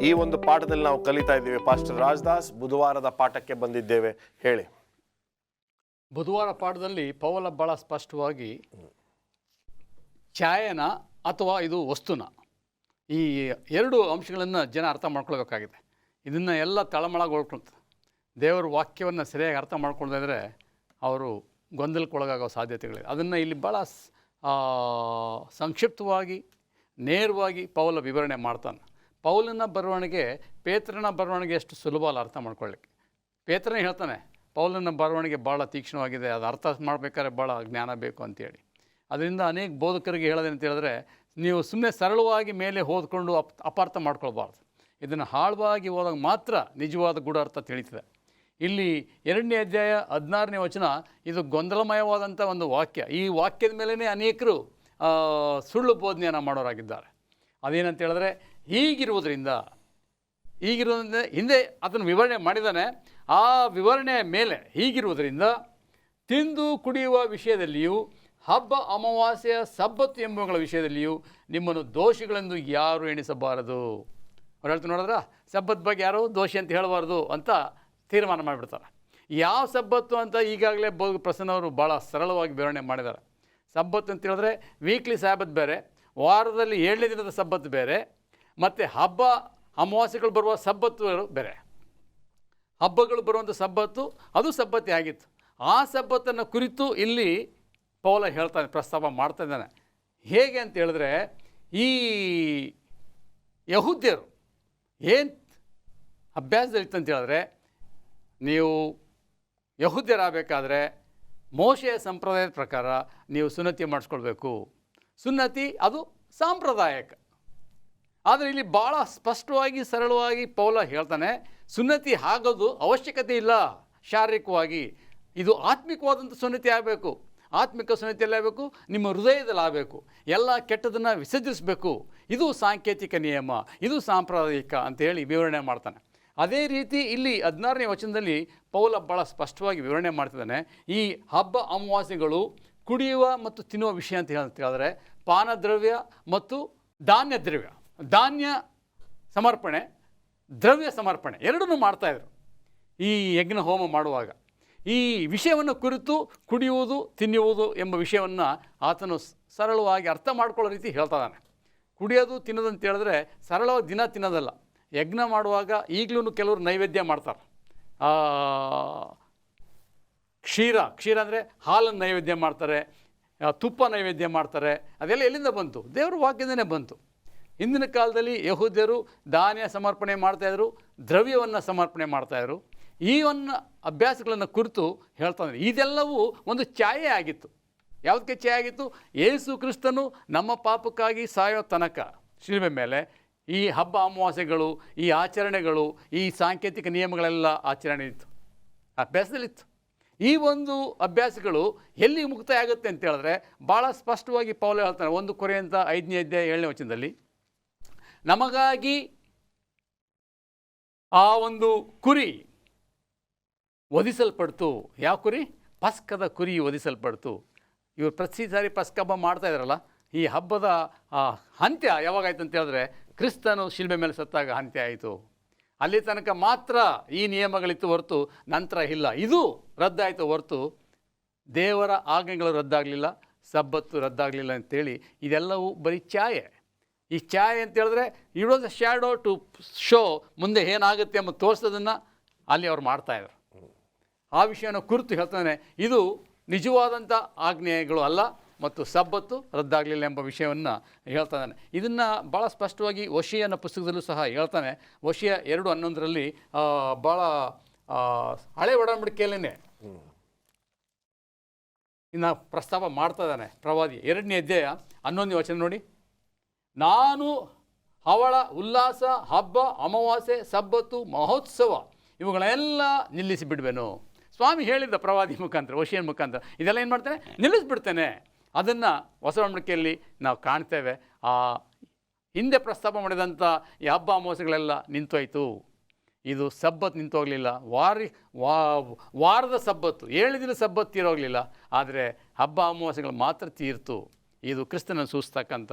ಈ ಒಂದು ಪಾಠದಲ್ಲಿ ನಾವು ಕಲಿತಾ ಇದ್ದೇವೆ. ಪಾಸ್ಟರ್ ರಾಜದಾಸ್, ಬುಧವಾರದ ಪಾಠಕ್ಕೆ ಬಂದಿದ್ದೇವೆ, ಹೇಳಿ. ಬುಧವಾರ ಪಾಠದಲ್ಲಿ ಪೌಲ ಭಾಳ ಸ್ಪಷ್ಟವಾಗಿ ಛಾಯನ ಅಥವಾ ಇದು ವಸ್ತುನ, ಈ ಎರಡು ಅಂಶಗಳನ್ನು ಜನ ಅರ್ಥ ಮಾಡ್ಕೊಳ್ಬೇಕಾಗಿದೆ. ಇದನ್ನು ಎಲ್ಲ ತಳಮಳಗೊಳ್ಕೊಳ್ತಾರೆ. ದೇವರ ವಾಕ್ಯವನ್ನು ಸರಿಯಾಗಿ ಅರ್ಥ ಮಾಡ್ಕೊಳ್ದಿದ್ರೆ ಅವರು ಗೊಂದಲಕ್ಕೊಳಗಾಗೋ ಸಾಧ್ಯತೆಗಳಿವೆ. ಅದನ್ನು ಇಲ್ಲಿ ಭಾಳ ಸಂಕ್ಷಿಪ್ತವಾಗಿ, ನೇರವಾಗಿ ಪೌಲ ವಿವರಣೆ ಮಾಡ್ತಾನೆ. ಪೌಲನ ಬರವಣಿಗೆ ಪೇತ್ರನ ಬರವಣಿಗೆ ಅಷ್ಟು ಸುಲಭ ಅಲ್ಲ ಅರ್ಥ ಮಾಡ್ಕೊಳ್ಳಿಕ್ಕೆ. ಪೇತ್ರನೇ ಹೇಳ್ತಾನೆ ಪೌಲನ ಬರವಣಿಗೆ ಭಾಳ ತೀಕ್ಷ್ಣವಾಗಿದೆ, ಅದು ಅರ್ಥ ಮಾಡ್ಬೇಕಾದ್ರೆ ಭಾಳ ಜ್ಞಾನ ಬೇಕು ಅಂತೇಳಿ. ಅದರಿಂದ ಅನೇಕ ಬೋಧಕರಿಗೆ ಹೇಳೋದೇನಂತ ಹೇಳಿದ್ರೆ, ನೀವು ಸುಮ್ಮನೆ ಸರಳವಾಗಿ ಮೇಲೆ ಓದ್ಕೊಂಡು ಅಪಾರ್ಥ ಮಾಡ್ಕೊಳ್ಬಾರ್ದು. ಇದನ್ನು ಆಳವಾಗಿ ಓದಾಗ ಮಾತ್ರ ನಿಜವಾದ ಗೂಢಾರ್ಥ ತಿಳಿತದೆ. ಇಲ್ಲಿ 2ನೇ ಅಧ್ಯಾಯ 16ನೇ ವಚನ, ಇದು ಗೊಂದಲಮಯವಾದಂಥ ಒಂದು ವಾಕ್ಯ. ಈ ವಾಕ್ಯದ ಮೇಲೇ ಅನೇಕರು ಸುಳ್ಳು ಬೋಧನೆಯನ್ನು ಮಾಡೋರಾಗಿದ್ದಾರೆ. ಅದೇನಂತ ಹೇಳಿದ್ರೆ, ಹೀಗಿರುವುದರಿಂದ ಹಿಂದೆ ಅದನ್ನು ವಿವರಣೆ ಮಾಡಿದ್ದಾನೆ. ಆ ವಿವರಣೆಯ ಮೇಲೆ ಹೀಗಿರುವುದರಿಂದ ತಿಂದು ಕುಡಿಯುವ ವಿಷಯದಲ್ಲಿಯೂ ಹಬ್ಬ, ಅಮಾವಾಸ್ಯೆಯ, ಸಬ್ಬತ್ತು ಎಂಬುವುಗಳ ವಿಷಯದಲ್ಲಿಯೂ ನಿಮ್ಮನ್ನು ದೋಷಿಗಳೆಂದು ಯಾರು ಎಣಿಸಬಾರದು. ಅವ್ರು ಹೇಳ್ತಾರೆ, ನೋಡಿದ್ರ ಸಬ್ಬತ್ ಬಗ್ಗೆ ಯಾರು ದೋಷಿ ಅಂತ ಹೇಳಬಾರ್ದು ಅಂತ ತೀರ್ಮಾನ ಮಾಡಿಬಿಡ್ತಾರೆ. ಯಾವ ಸಬ್ಬತ್ತು ಅಂತ ಈಗಾಗಲೇ ಪ್ರಸನ್ನ ಅವರು ಭಾಳ ಸರಳವಾಗಿ ವಿವರಣೆ ಮಾಡಿದ್ದಾರೆ. ಸಬ್ಬತ್ತು ಅಂತ ಹೇಳಿದ್ರೆ ವೀಕ್ಲಿ ಸಾಬತ್ ಬೇರೆ, ವಾರದಲ್ಲಿ 7ನೇ ದಿನದ ಸಬ್ಬತ್ತು ಬೇರೆ, ಮತ್ತು ಹಬ್ಬ ಅಮಾವಾಸ್ಯೆಗಳು ಬರುವ ಸಬ್ಬತ್ತುಗಳು ಬೇರೆ. ಹಬ್ಬಗಳು ಬರುವಂಥ ಸಬ್ಬತ್ತು ಅದು ಸಬ್ಬತ್ತೇ ಆಗಿತ್ತು. ಆ ಸಬ್ಬತ್ತನ್ನು ಕುರಿತು ಇಲ್ಲಿ ಪೌಲ ಹೇಳ್ತಾನೆ, ಪ್ರಸ್ತಾಪ ಮಾಡ್ತಾ ಇದ್ದಾನೆ. ಹೇಗೆ ಅಂತ ಹೇಳಿದ್ರೆ, ಈ ಯಹೂದ್ಯರು ಏನು ಅಭ್ಯಾಸದಲ್ಲಿತ್ತಂತ ಹೇಳಿದ್ರೆ, ನೀವು ಯಹೂದ್ಯರಾಗಬೇಕಾದ್ರೆ ಮೋಶೆಯ ಸಂಪ್ರದಾಯದ ಪ್ರಕಾರ ನೀವು ಸುನ್ನತಿ ಮಾಡಿಸ್ಕೊಳ್ಬೇಕು. ಸುನ್ನತಿ ಅದು ಸಾಂಪ್ರದಾಯಿಕ. ಆದರೆ ಇಲ್ಲಿ ಭಾಳ ಸ್ಪಷ್ಟವಾಗಿ ಸರಳವಾಗಿ ಪೌಲ ಹೇಳ್ತಾನೆ, ಸುನ್ನತಿ ಆಗೋದು ಅವಶ್ಯಕತೆ ಇಲ್ಲ ಶಾರೀರಿಕವಾಗಿ. ಇದು ಆತ್ಮಿಕವಾದಂಥ ಸುನ್ನತಿ ಆಗಬೇಕು. ಆತ್ಮಿಕ ಸುನ್ನತಿಯಲ್ಲಿ ಆಗಬೇಕು, ನಿಮ್ಮ ಹೃದಯದಲ್ಲಿ ಆಗಬೇಕು. ಎಲ್ಲ ಕೆಟ್ಟದನ್ನು ವಿಸರ್ಜಿಸಬೇಕು. ಇದು ಸಾಂಕೇತಿಕ ನಿಯಮ, ಇದು ಸಾಂಪ್ರದಾಯಿಕ ಅಂತೇಳಿ ವಿವರಣೆ ಮಾಡ್ತಾನೆ. ಅದೇ ರೀತಿ ಇಲ್ಲಿ 16ನೇ ವಚನದಲ್ಲಿ ಪೌಲ ಭಾಳ ಸ್ಪಷ್ಟವಾಗಿ ವಿವರಣೆ ಮಾಡ್ತಿದ್ದಾನೆ. ಈ ಹಬ್ಬ ಅಮಾವಾಸ್ಯೆಗಳು ಕುಡಿಯುವ ಮತ್ತು ತಿನ್ನುವ ವಿಷಯ ಅಂತ ಹೇಳಿದ್ರೆ ಪಾನದ್ರವ್ಯ ಮತ್ತು ಧಾನ್ಯ ದ್ರವ್ಯ, ಧಾನ್ಯ ಸಮರ್ಪಣೆ, ದ್ರವ್ಯ ಸಮರ್ಪಣೆ ಎರಡನ್ನೂ ಮಾಡ್ತಾಯಿದ್ರು ಈ ಯಜ್ಞ ಹೋಮ ಮಾಡುವಾಗ. ಈ ವಿಷಯವನ್ನು ಕುರಿತು ಕುಡಿಯುವುದು, ತಿನ್ನುವುದು ಎಂಬ ವಿಷಯವನ್ನು ಆತನು ಸರಳವಾಗಿ ಅರ್ಥ ಮಾಡ್ಕೊಳ್ಳೋ ರೀತಿ ಹೇಳ್ತಾ ಇದ್ದಾನೆ. ಕುಡಿಯೋದು, ತಿನ್ನೋದು ಅಂತ ಹೇಳಿದ್ರೆ ಸರಳವಾಗಿ ದಿನ ತಿನ್ನೋದಲ್ಲ. ಯಜ್ಞ ಮಾಡುವಾಗ ಈಗಲೂ ಕೆಲವರು ನೈವೇದ್ಯ ಮಾಡ್ತಾರೆ. ಕ್ಷೀರ ಅಂದರೆ ಹಾಲನ್ನು ನೈವೇದ್ಯ ಮಾಡ್ತಾರೆ, ತುಪ್ಪ ನೈವೇದ್ಯ ಮಾಡ್ತಾರೆ. ಅದೆಲ್ಲ ಎಲ್ಲಿಂದ ಬಂತು? ದೇವ್ರ ವಾಕ್ಯದಿಂದನೇ ಬಂತು. ಹಿಂದಿನ ಕಾಲದಲ್ಲಿ ಯಹೂದ್ಯರು ಧಾನ್ಯ ಸಮರ್ಪಣೆ ಮಾಡ್ತಾಯಿದ್ರು, ದ್ರವ್ಯವನ್ನು ಸಮರ್ಪಣೆ ಮಾಡ್ತಾಯಿದ್ರು. ಈ ಅಭ್ಯಾಸಗಳನ್ನು ಕುರಿತು ಹೇಳ್ತಾನೆ. ಇದೆಲ್ಲವೂ ಒಂದು ಛಾಯೆ ಆಗಿತ್ತು. ಯಾವುದಕ್ಕೆ ಛಾಯೆ ಆಗಿತ್ತು? ಯೇಸು ಕ್ರಿಸ್ತನು ನಮ್ಮ ಪಾಪಕ್ಕಾಗಿ ಸಾಯೋ ತನಕ ಶಿಲುಬೆ ಮೇಲೆ ಈ ಹಬ್ಬ ಅಮಾವಾಸ್ಯೆಗಳು, ಈ ಆಚರಣೆಗಳು, ಈ ಸಾಂಕೇತಿಕ ನಿಯಮಗಳೆಲ್ಲ ಆಚರಣೆ ಇತ್ತು, ಅಭ್ಯಾಸದಲ್ಲಿತ್ತು. ಈ ಒಂದು ಅಭ್ಯಾಸಗಳು ಎಲ್ಲಿ ಮುಕ್ತಾಯ ಆಗುತ್ತೆ ಅಂತ ಹೇಳಿದ್ರೆ ಭಾಳ ಸ್ಪಷ್ಟವಾಗಿ ಪೌಲ ಹೇಳ್ತಾನೆ 1 ಕೊರಿಂಥ 5ನೇ ಅಧ್ಯಾಯ 7ನೇ ವಚನದಲ್ಲಿ, ನಮಗಾಗಿ ಆ ಒಂದು ಕುರಿ ವಧಿಸಲ್ಪಡ್ತು. ಯಾವ ಕುರಿ? ಪಸ್ಕದ ಕುರಿ ವಧಿಸಲ್ಪಡ್ತು. ಇವರು ಪ್ರತಿ ಸಾರಿ ಪಸ್ಕ ಹಬ್ಬ ಮಾಡ್ತಾ ಇದ್ದಾರಲ್ಲ, ಈ ಹಬ್ಬದ ಅಂತ್ಯ ಯಾವಾಗಾಯ್ತು ಅಂತ ಹೇಳಿದ್ರೆ ಕ್ರಿಸ್ತನು ಶಿಲ್ಬೆ ಮೇಲೆ ಸತ್ತಾಗ ಅಂತ್ಯ ಆಯಿತು. ಅಲ್ಲಿ ತನಕ ಮಾತ್ರ ಈ ನಿಯಮಗಳಿತ್ತು ಹೊರತು ನಂತರ ಇಲ್ಲ. ಇದು ರದ್ದಾಯಿತು ಹೊರತು ದೇವರ ಆಜ್ಞೆಗಳು ರದ್ದಾಗಲಿಲ್ಲ, ಸಬ್ಬತ್ತು ರದ್ದಾಗಲಿಲ್ಲ ಅಂತೇಳಿ ಇದೆಲ್ಲವೂ ಬರೀ ಛಾಯೆ. ಈ ಛಾಯೆ ಅಂತ ಹೇಳಿದ್ರೆ it was a shadow to show ಮುಂದೆ ಏನಾಗುತ್ತೆ ಎಂಬ ತೋರಿಸೋದನ್ನು ಅಲ್ಲಿ ಅವ್ರು ಮಾಡ್ತಾಯಿದ್ರು. ಆ ವಿಷಯನ ಕುರಿತು ಹೇಳ್ತಾನೆ, ಇದು ನಿಜವಾದಂಥ ಆಜ್ಞೆಗಳು ಅಲ್ಲ ಮತ್ತು ಸಬ್ಬತ್ತು ರದ್ದಾಗಲಿಲ್ಲ ಎಂಬ ವಿಷಯವನ್ನು ಹೇಳ್ತಾನೆ. ಇದನ್ನು ಭಾಳ ಸ್ಪಷ್ಟವಾಗಿ ಓಶಿಯನ ಪುಸ್ತಕದಲ್ಲೂ ಸಹ ಹೇಳ್ತಾನೆ. ಓಶಿಯ 2:11 ಭಾಳ ಹಳೆ ಒಡಂಬಡಿಕೆಯಲ್ಲೇ ಇನ್ನು ಪ್ರಸ್ತಾಪ ಮಾಡ್ತಾ ಇದ್ದಾನೆ ಪ್ರವಾದಿ. 2ನೇ ಅಧ್ಯಾಯ 11ನೇ ವಚನ ನೋಡಿ, ನಾನು ಅವಳ ಉಲ್ಲಾಸ, ಹಬ್ಬ, ಅಮಾವಾಸ್ಯೆ, ಸಬ್ಬತ್ತು, ಮಹೋತ್ಸವ ಇವುಗಳೆಲ್ಲ ನಿಲ್ಲಿಸಿಬಿಡುವೆನು. ಸ್ವಾಮಿ ಹೇಳಿದ್ದ ಪ್ರವಾದಿ ಮುಖಾಂತರ, ಓಶಿಯನ್ ಮುಖಾಂತರ ಇದೆಲ್ಲ ಏನು ಮಾಡ್ತಾನೆ? ನಿಲ್ಲಿಸ್ಬಿಡ್ತೇನೆ. ಅದನ್ನು ಹೊಸ ಒಡಂಬಡಿಕೆಯಲ್ಲಿ ನಾವು ಕಾಣ್ತೇವೆ. ಆ ಹಿಂದೆ ಪ್ರಸ್ತಾಪ ಮಾಡಿದಂಥ ಈ ಹಬ್ಬ ಅಮಾವಾಸ್ಯೆಗಳೆಲ್ಲ ನಿಂತೋಯ್ತು. ಇದು ಸಬ್ಬತ್ತು ನಿಂತೋಗಲಿಲ್ಲ. ವಾರದ ಸಬ್ಬತ್ತು 7 ದಿನ ಸಬ್ಬತ್ತು ತೀರೋಗಲಿಲ್ಲ, ಆದರೆ ಹಬ್ಬ ಅಮಾವಾಸ್ಯೆಗಳು ಮಾತ್ರ ತೀರ್ತು. ಇದು ಕ್ರಿಸ್ತನನ್ನು ಸೂಚಿಸ್ತಕ್ಕಂಥ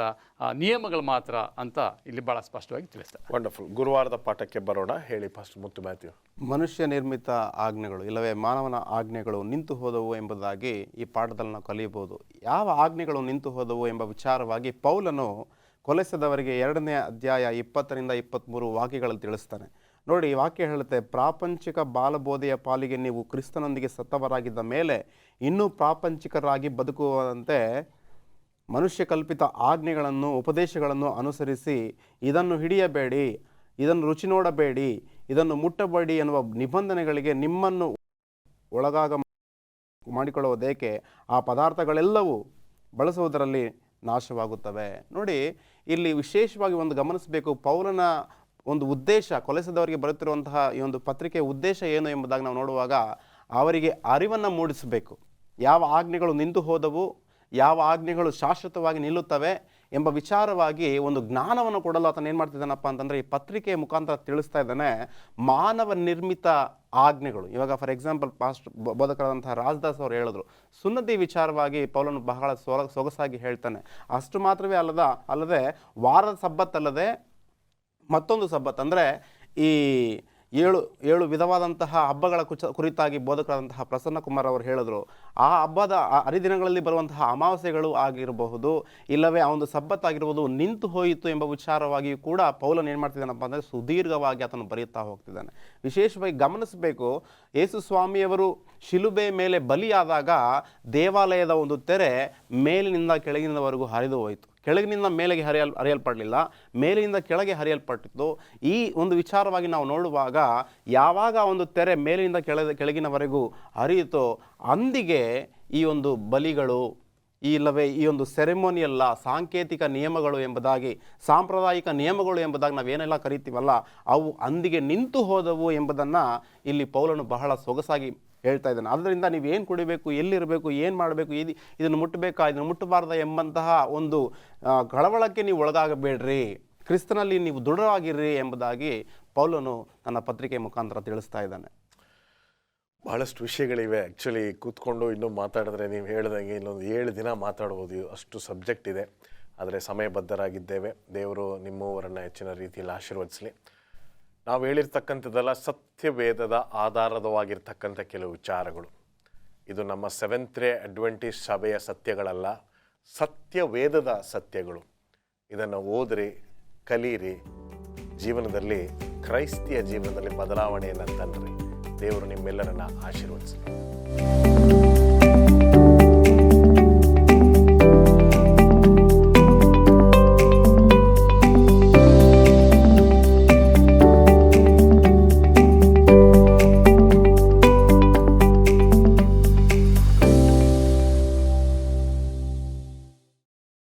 ನಿಯಮಗಳು ಮಾತ್ರ ಅಂತ ಇಲ್ಲಿ ಭಾಳ ಸ್ಪಷ್ಟವಾಗಿ ತಿಳಿಸ್ತಾರೆ. ವಂಡರ್ಫುಲ್. ಗುರುವಾರದ ಪಾಠಕ್ಕೆ ಬರೋಣ. ಹೇಳಿ ಫಾಸ್ಟ್ ಮುತ್ತು ಮ್ಯಾಥ್ಯೂ. ಮನುಷ್ಯ ನಿರ್ಮಿತ ಆಜ್ಞೆಗಳು ಇಲ್ಲವೇ ಮಾನವನ ಆಜ್ಞೆಗಳು ನಿಂತು ಹೋದವು ಎಂಬುದಾಗಿ ಈ ಪಾಠದಲ್ಲಿ ನಾವು ಕಲಿಯಬಹುದು. ಯಾವ ಆಜ್ಞೆಗಳು ನಿಂತು ಹೋದವು ಎಂಬ ವಿಚಾರವಾಗಿ ಪೌಲನು ಕೊಲೊಸ್ಸೆದವರಿಗೆ 2ನೇ ಅಧ್ಯಾಯ 20ರಿಂದ 23 ವಾಕ್ಯಗಳಲ್ಲಿ ತಿಳಿಸ್ತಾನೆ. ನೋಡಿ, ಈ ವಾಕ್ಯ ಹೇಳುತ್ತೆ, ಪ್ರಾಪಂಚಿಕ ಬಾಲಬೋಧೆಯ ಪಾಲಿಗೆ ನೀವು ಕ್ರಿಸ್ತನೊಂದಿಗೆ ಸತ್ತವರಾಗಿದ್ದ ಮೇಲೆ ಇನ್ನೂ ಪ್ರಾಪಂಚಿಕರಾಗಿ ಬದುಕುವಂತೆ ಮನುಷ್ಯ ಕಲ್ಪಿತ ಆಜ್ಞೆಗಳನ್ನು, ಉಪದೇಶಗಳನ್ನು ಅನುಸರಿಸಿ ಇದನ್ನು ಹಿಡಿಯಬೇಡಿ, ಇದನ್ನು ರುಚಿ ನೋಡಬೇಡಿ, ಇದನ್ನು ಮುಟ್ಟಬೇಡಿ ಎನ್ನುವ ನಿಬಂಧನೆಗಳಿಗೆ ನಿಮ್ಮನ್ನು ಒಳಗಾಗ ಮಾಡಿಕೊಳ್ಳುವುದೇಕೆ? ಆ ಪದಾರ್ಥಗಳೆಲ್ಲವೂ ಬಳಸುವುದರಲ್ಲಿ ನಾಶವಾಗುತ್ತವೆ. ನೋಡಿ, ಇಲ್ಲಿ ವಿಶೇಷವಾಗಿ ಒಂದು ಗಮನಿಸಬೇಕು, ಪೌಲನ ಒಂದು ಉದ್ದೇಶ, ಕೊಲೊಸ್ಸೆದವರಿಗೆ ಬರುತ್ತಿರುವಂತಹ ಈ ಒಂದು ಪತ್ರಿಕೆಯ ಉದ್ದೇಶ ಏನು ಎಂಬುದಾಗಿ ನಾವು ನೋಡುವಾಗ ಅವರಿಗೆ ಅರಿವನ್ನು ಮೂಡಿಸಬೇಕು. ಯಾವ ಆಜ್ಞೆಗಳು ನಿಂತು ಹೋದವು, ಯಾವ ಆಜ್ಞೆಗಳು ಶಾಶ್ವತವಾಗಿ ನಿಲ್ಲುತ್ತವೆ ಎಂಬ ವಿಚಾರವಾಗಿ ಒಂದು ಜ್ಞಾನವನ್ನು ಕೊಡಲು ಆತನು ಏನು ಮಾಡ್ತಿದ್ದಾನಪ್ಪ ಅಂತಂದರೆ ಈ ಪತ್ರಿಕೆಯ ಮುಖಾಂತರ ತಿಳಿಸ್ತಾ ಇದ್ದಾನೆ. ಮಾನವ ನಿರ್ಮಿತ ಆಜ್ಞೆಗಳು, ಇವಾಗ ಫಾರ್ ಎಕ್ಸಾಂಪಲ್ ಬೋಧಕರಾದಂತಹ ರಾಜದಾಸ್ ಅವರು ಹೇಳಿದ್ರು, ಸುನ್ನತಿ ವಿಚಾರವಾಗಿ ಪೌಲನು ಬಹಳ ಸೊಗಸಾಗಿ ಹೇಳ್ತಾನೆ. ಅಷ್ಟು ಮಾತ್ರವೇ ಅಲ್ಲದೆ ವಾರದ ಸಬ್ಬತ್ತಲ್ಲದೆ ಮತ್ತೊಂದು ಸಬ್ಬತ್ ಅಂದರೆ ಈ 7 ವಿಧವಾದಂತಹ ಹಬ್ಬಗಳ ಕುರಿತಾಗಿ ಬೋಧಕರಾದಂತಹ ಪ್ರಸನ್ನ ಕುಮಾರ್ ಅವರು ಹೇಳಿದ್ರು. ಆ ಹಬ್ಬದ ಹರಿದಿನಗಳಲ್ಲಿ ಬರುವಂತಹ ಅಮಾವಾಸ್ಯೆಗಳು ಆಗಿರಬಹುದು, ಇಲ್ಲವೇ ಆ ಒಂದು ಸಬ್ಬತ್ತಾಗಿರ್ಬೋದು ನಿಂತು ಹೋಯಿತು ಎಂಬ ವಿಚಾರವಾಗಿಯೂ ಕೂಡ ಪೌಲನ್ ಏನು ಮಾಡ್ತಿದ್ದಾನಪ್ಪ ಅಂದರೆ ಸುದೀರ್ಘವಾಗಿ ಆತನು ಬರೆಯುತ್ತಾ ಹೋಗ್ತಿದ್ದಾನೆ. ವಿಶೇಷವಾಗಿ ಗಮನಿಸಬೇಕು, ಯೇಸು ಸ್ವಾಮಿಯವರು ಶಿಲುಬೆ ಮೇಲೆ ಬಲಿಯಾದಾಗ ದೇವಾಲಯದ ಒಂದು ತೆರೆ ಮೇಲಿನಿಂದ ಕೆಳಗಿನವರೆಗೂ ಹರಿದು ಹೋಯಿತು. ಕೆಳಗಿನಿಂದ ಮೇಲೆಗೆ ಹರಿಯಲ್ಪಡಲಿಲ್ಲ, ಮೇಲಿನಿಂದ ಕೆಳಗೆ ಹರಿಯಲ್ಪಟ್ಟಿತ್ತು. ಈ ಒಂದು ವಿಚಾರವಾಗಿ ನಾವು ನೋಡುವಾಗ ಯಾವಾಗ ಒಂದು ತೆರೆ ಮೇಲಿನಿಂದ ಕೆಳಗಿನವರೆಗೂ ಹರಿಯಿತೋ ಅಂದಿಗೆ ಈ ಒಂದು ಬಲಿಗಳು ಇಲ್ಲವೇ ಈ ಒಂದು ಸೆರೆಮೋನಿಯಲ್ಲ ಸಾಂಕೇತಿಕ ನಿಯಮಗಳು ಎಂಬುದಾಗಿ, ಸಾಂಪ್ರದಾಯಿಕ ನಿಯಮಗಳು ಎಂಬುದಾಗಿ ನಾವೇನೆಲ್ಲ ಕರಿತೀವಲ್ಲ, ಅವು ಅಂದಿಗೆ ನಿಂತು ಹೋದವು ಎಂಬುದನ್ನು ಇಲ್ಲಿ ಪೌಲನು ಬಹಳ ಸೊಗಸಾಗಿ ಹೇಳ್ತಾ ಇದ್ದಾನೆ. ಆದ್ದರಿಂದ ನೀವು ಏನು ಕುಡಿಬೇಕು, ಎಲ್ಲಿರಬೇಕು, ಏನು ಮಾಡಬೇಕು, ಇದನ್ನು ಮುಟ್ಟಬೇಕಾ, ಇದನ್ನು ಮುಟ್ಟಬಾರ್ದ ಎಂಬಂತಹ ಒಂದು ಕಳವಳಕ್ಕೆ ನೀವು ಒಳಗಾಗಬೇಡ್ರಿ, ಕ್ರಿಸ್ತನಲ್ಲಿ ನೀವು ದೃಢವಾಗಿರ್ರಿ ಎಂಬುದಾಗಿ ಪೌಲನು ತನ್ನ ಪತ್ರಿಕೆ ಮುಖಾಂತರ ತಿಳಿಸ್ತಾ ಇದ್ದಾನೆ. ಬಹಳಷ್ಟು ವಿಷಯಗಳಿವೆ. ಆ್ಯಕ್ಚುಲಿ ಕೂತ್ಕೊಂಡು ಇನ್ನೂ ಮಾತಾಡಿದ್ರೆ ನೀವು ಹೇಳ್ದಂಗೆ ಇನ್ನೊಂದು 7 ದಿನ ಮಾತಾಡ್ಬೋದು, ಅಷ್ಟು ಸಬ್ಜೆಕ್ಟ್ ಇದೆ. ಆದರೆ ಸಮಯಬದ್ಧರಾಗಿದ್ದೇವೆ. ದೇವರು ನಿಮ್ಮವರನ್ನು ಹೆಚ್ಚಿನ ರೀತಿಯಲ್ಲಿ ಆಶೀರ್ವದಿಸಲಿ. ನಾವು ಹೇಳಿರ್ತಕ್ಕಂಥದ್ದೆಲ್ಲ ಸತ್ಯವೇದದ ಆಧಾರವಾಗಿರ್ತಕ್ಕಂಥ ಕೆಲವು ವಿಚಾರಗಳು. ಇದು ನಮ್ಮ ಸೆವೆಂತ್ ಡೇ ಅಡ್ವೆಂಟಿಸ್ಟ್ ಸಭೆಯ ಸತ್ಯಗಳಲ್ಲ, ಸತ್ಯವೇದದ ಸತ್ಯಗಳು. ಇದನ್ನು ಓದಿರಿ, ಕಲೀರಿ, ಜೀವನದಲ್ಲಿ ಕ್ರೈಸ್ತಿಯ ಜೀವನದಲ್ಲಿ ಬದಲಾವಣೆಯನ್ನು ತನ್ನಿರಿ. ದೇವರು ನಿಮ್ಮೆಲ್ಲರನ್ನ ಆಶೀರ್ವದಿಸಲಿ.